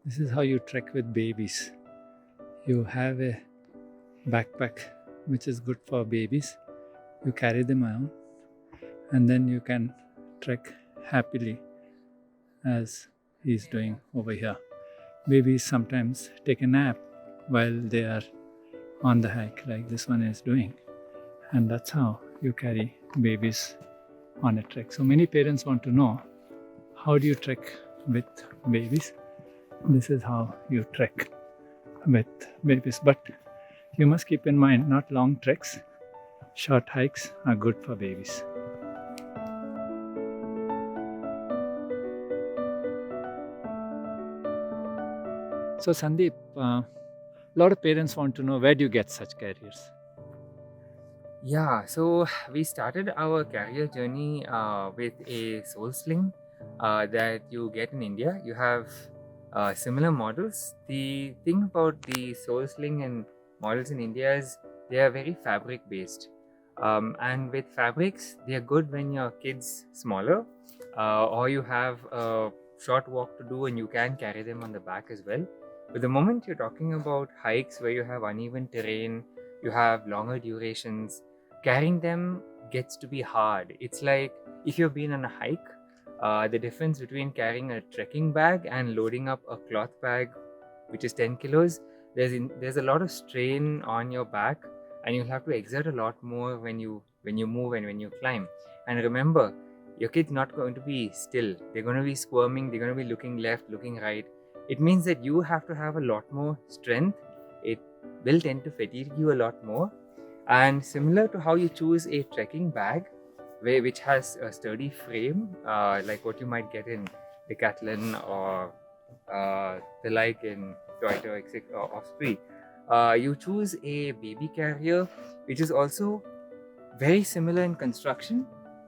This is how you trek with babies. You have a backpack which is good for babies. You carry them around and then you can trek happily as he's doing over here. Babies sometimes take a nap while they are on the hike, like this one is doing. And that's how you carry babies on a trek. So many parents want to know, how do you trek with babies? This is how you trek with babies. But you must keep in mind, not long treks, short hikes are good for babies. So Sandeep, a lot of parents want to know, where do you get such carriers? Yeah, so we started our carrier journey with a soul sling that you get in India. You have similar models. The thing about the soul sling and models in India is they are very fabric based. And with fabrics, they are good when your kid's smaller or you have a short walk to do and you can carry them on the back as well. But the moment you're talking about hikes where you have uneven terrain, you have longer durations, carrying them gets to be hard. It's like if you've been on a hike, the difference between carrying a trekking bag and loading up a cloth bag, which is 10 kilos, there's a lot of strain on your back, and you'll have to exert a lot more when you move and when you climb. And remember, your kid's not going to be still. They're going to be squirming. They're going to be looking left, looking right. It means that you have to have a lot more strength. It will tend to fatigue you a lot more. And similar to how you choose a trekking bag, which has a sturdy frame, like what you might get in Decathlon or the like in Toyota, etc., or Osprey, you choose a baby carrier, which is also very similar in construction,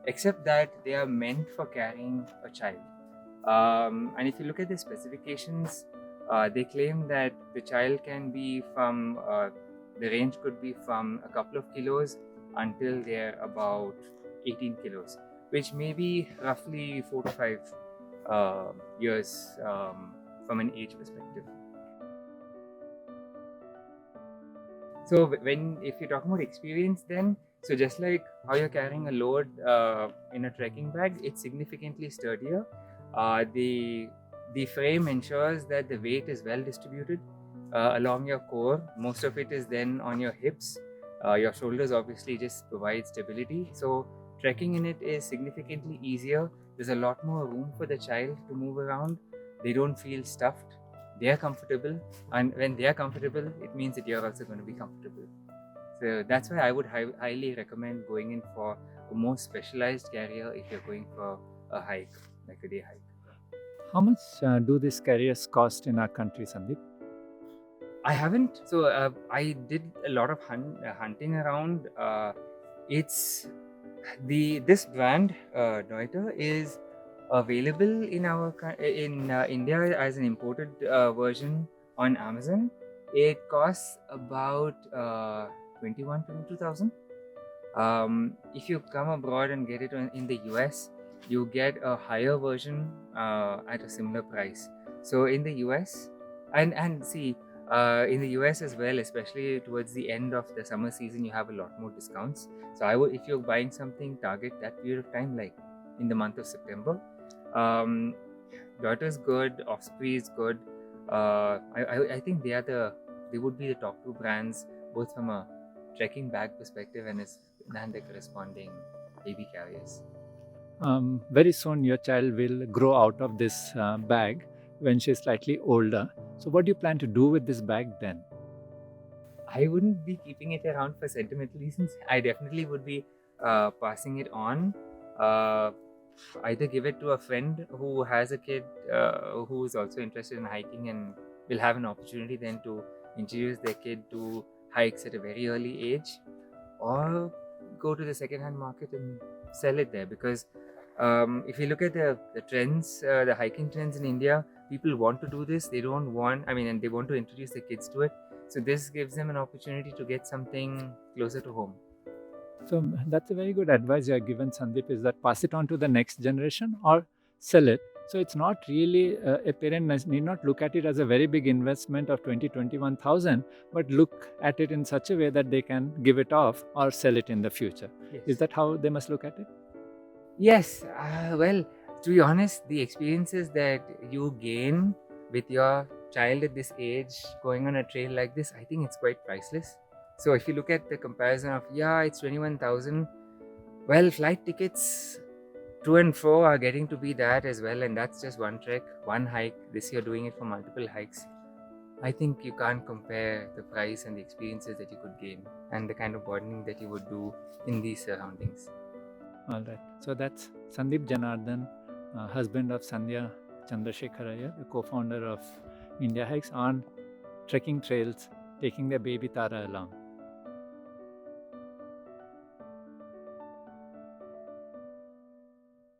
except that they are meant for carrying a child. And if you look at the specifications, they claim that the child can be from the range could be from a couple of kilos until they're about 18 kilos, which may be roughly 4 to 5 years from an age perspective. So if you're talking about experience, then so just like how you're carrying a load in a trekking bag, it's significantly sturdier. The frame ensures that the weight is well distributed along your core. Most of it is then on your hips. Your shoulders obviously just provide stability. So trekking in it is significantly easier. There's a lot more room for the child to move around. They don't feel stuffed. They are comfortable, and when they are comfortable, it means that you're also going to be comfortable. So that's why I would highly recommend going in for a more specialized carrier if you're going for a hike, like a day hike. How much do these carriers cost in our country, Sandeep? I haven't. So I did a lot of hunting around. It's this brand Deuter is available in India as an imported version on Amazon. It costs about 22,000. If you come abroad and get it in the US, you get a higher version at a similar price. So in the US, and see, in the US as well, especially towards the end of the summer season, you have a lot more discounts. So I would, if you're buying something, target that period of time, like in the month of September. Daughter's good, Osprey is good. I think they would be the top two brands, both from a trekking bag perspective and the corresponding baby carriers. Very soon your child will grow out of this bag when she's slightly older. So what do you plan to do with this bag then? I wouldn't be keeping it around for sentimental reasons. I definitely would be passing it on. Either give it to a friend who has a kid who is also interested in hiking and will have an opportunity then to introduce their kid to hikes at a very early age, or go to the second-hand market and sell it there. Because if you look at the trends, the hiking trends in India, people want to do this. They don't want, and they want to introduce their kids to it. So this gives them an opportunity to get something closer to home. So that's a very good advice you have given, Sandeep, is that pass it on to the next generation or sell it So it's not really a parent need not look at it as a very big investment of 21,000, but look at it in such a way that they can give it off or sell it in the future. Yes. Is that how they must look at it? Yes. Well, to be honest, the experiences that you gain with your child at this age going on a trail like this, I think it's quite priceless. So if you look at the comparison of, it's 21,000, well, flight tickets to and fro are getting to be that as well, and that's just one trek, one hike. This year doing it for multiple hikes. I think you can't compare the price and the experiences that you could gain and the kind of bonding that you would do in these surroundings. All right. So that's Sandeep Janardhan, husband of Sandhya Chandrasekharaya, the co-founder of Indiahikes, on trekking trails, taking their baby Tara along.